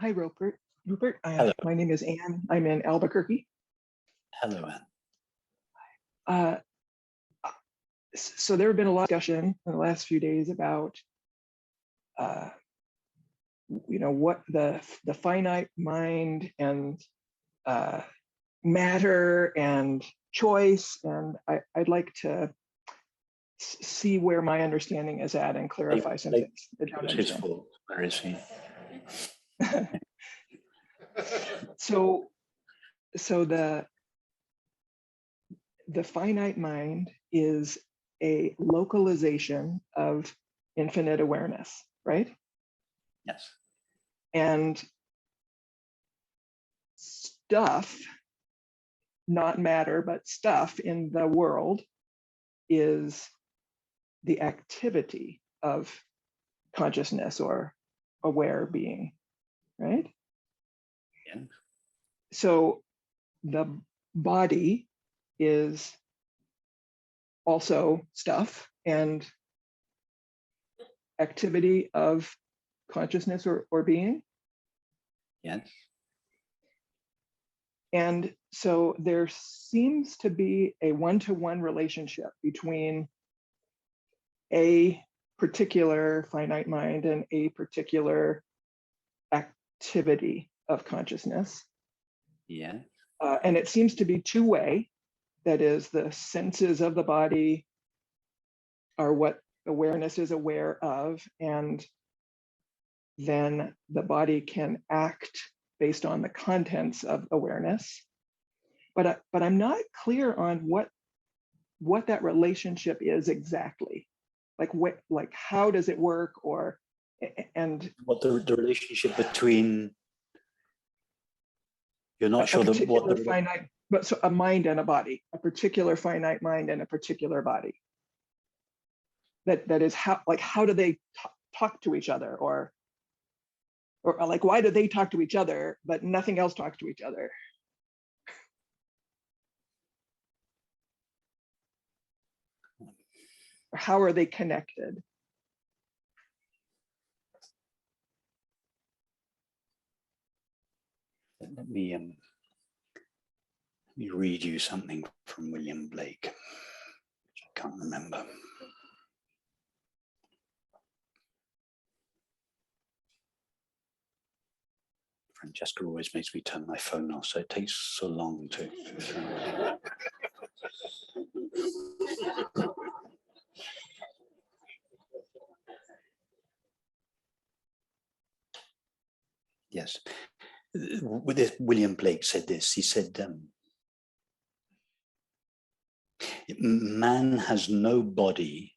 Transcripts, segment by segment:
Hi, Rupert. Hello. My name is Anne. I'm in Albuquerque. Hello, Anne. Uh, so there have been a lot of discussion in the last few days about, what the finite mind and matter and choice, and I'd like to see where my understanding is at and clarify some things that I don't It's his fault. Where is he? So the finite mind is a localization of infinite awareness, right? Yes. And stuff, not matter, but stuff in the world is the activity of consciousness or aware being, right? Yeah. So the body is also stuff and activity of consciousness or being. Yes. And so there seems to be a one-to-one relationship between a particular finite mind and a particular activity of consciousness. Yeah. And it seems to be two-way. That is, the senses of the body are what awareness is aware of, and then the body can act based on the contents of awareness. But I'm not clear on what that relationship is exactly. Like how does it work, and what the relationship between, you're not sure that what the finite, but so a mind and a body, a particular finite mind and a particular body. That is how do they talk to each other, or like why do they talk to each other but nothing else talks to each other? How are they connected? let me read you something from William Blake, which I can't remember. Francesca always makes me turn my phone off, so it takes so long to. Yes, with this, William Blake said this. He said, "Man has no body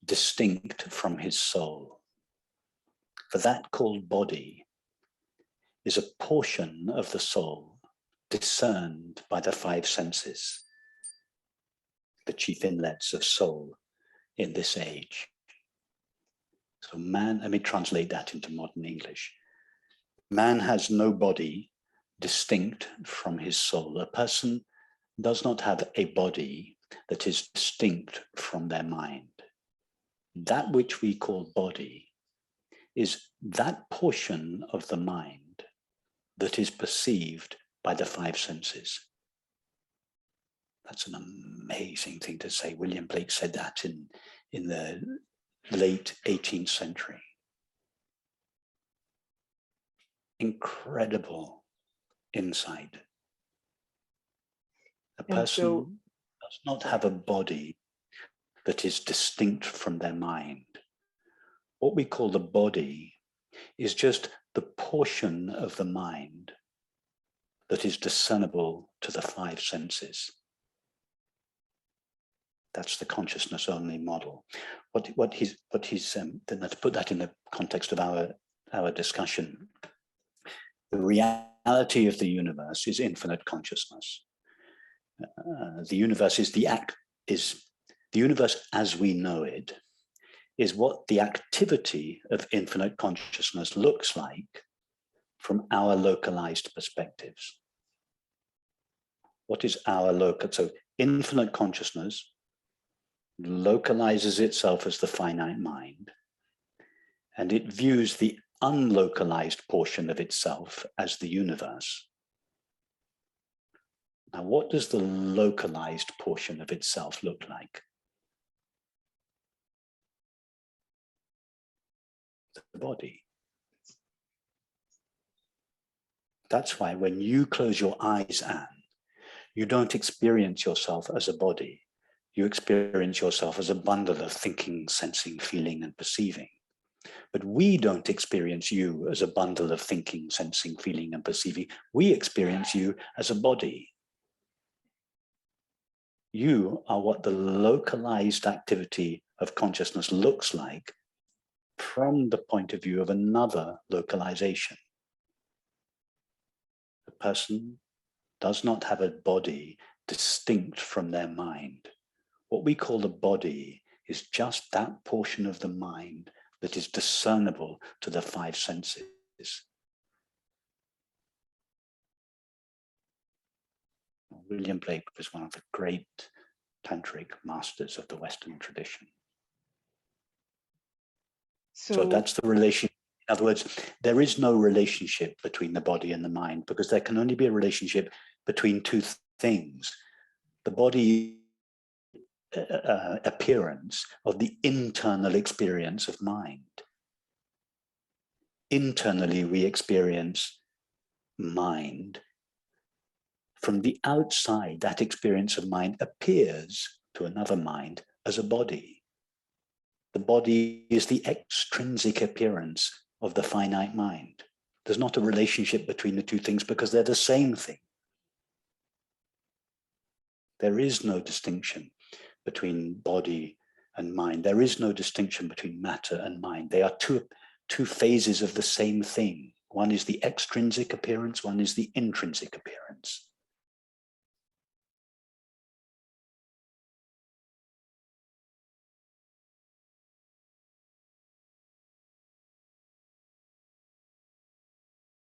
distinct from his soul. For that called body is a portion of the soul discerned by the five senses, the chief inlets of soul in this age." So man, let me translate that into modern English. Man has no body distinct from his soul. A person does not have a body that is distinct from their mind. That which we call body is that portion of the mind that is perceived by the five senses. That's an amazing thing to say. William Blake said that in the late 18th century. Incredible insight. A person does not have a body that is distinct from their mind. What we call the body is just the portion of the mind that is discernible to the five senses. That's the consciousness only model. What he's then let's put that in the context of our discussion. The reality of the universe is infinite consciousness. The universe is the universe as we know it is what the activity of infinite consciousness looks like from our localized perspectives. What is our local? So infinite consciousness localizes itself as the finite mind, and it views the unlocalized portion of itself as the universe. Now, what does the localized portion of itself look like? The body. That's why when you close your eyes, Anne, you don't experience yourself as a body. You experience yourself as a bundle of thinking, sensing, feeling, and perceiving. But we don't experience you as a bundle of thinking, sensing, feeling, and perceiving. We experience you as a body. You are what the localized activity of consciousness looks like from the point of view of another localization. The person does not have a body distinct from their mind. What we call the body is just that portion of the mind that is discernible to the five senses. William Blake was one of the great tantric masters of the Western tradition. So that's the relation. In other words, there is no relationship between the body and the mind, because there can only be a relationship between two things. The body appearance of the internal experience of mind. Internally, we experience mind. From the outside, that experience of mind appears to another mind as a body. The body is the extrinsic appearance of the finite mind. There's not a relationship between the two things because they're the same thing. There is no distinction between body and mind. There is no distinction between matter and mind. They are two phases of the same thing. One is the extrinsic appearance, one is the intrinsic appearance.